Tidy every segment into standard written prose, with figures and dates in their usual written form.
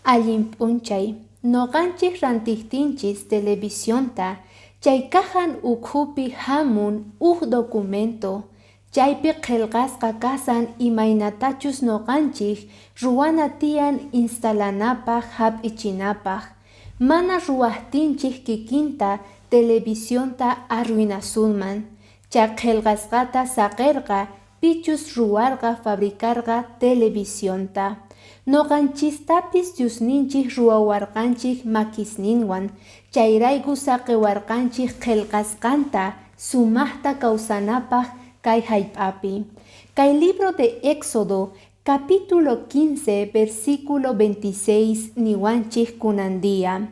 Allin p'unchay, noqanchik rantiqtinchis televisionta, chay kahan ukhupi hamun documento, chaypi qillqasqa kasan imaynatachus noqanchik ruwana tiyan instalanapaq hap'ichinapaq. Mana ruwaqtinchik kikinta televisionta arruinasunman. Chay qillqasqata saqirqa pichus ruwarqa fabricarqa televisionta. Noqanchistapis Diosninchik ruwawarqanchik makisninwan, chayrayku saqiwarqanchik qillqasqanta sumaqta kawsanapaq kay hallp'api. Kay libro de Éxodo, capítulo 15, versículo 26 niwanchik kunandia.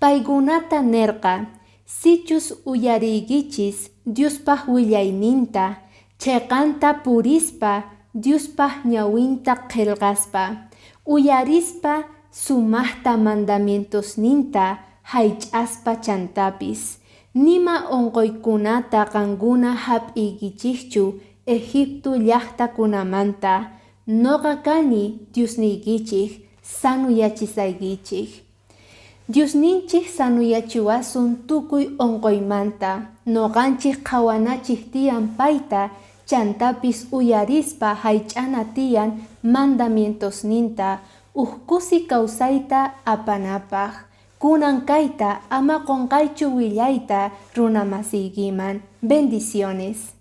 Paykunata nerqa, sichus uyariykichis Diospaq willayninta, chayqanta purispa Diospaq ñawinta qillqaspa, uyarispa sumaqta mandamientosninta haych'aspa chantapis. Nima onqoykunata qankuna hap'iykichikchu Egipto llaqtakunamanta. Noqa kani Diosniykichik, sanuyachisaykichik. Diosninchik sanuyachiwasun tukuy onqoymanta. Noqanchik qhawanachik tiyan payta, chantapis uyarispa haych'ana tiyan mandamientosninta, uqkusi kawsayta apanapaq. Kunan kayta ama qunqaychu willayta runamasiykiman. Bendiciones.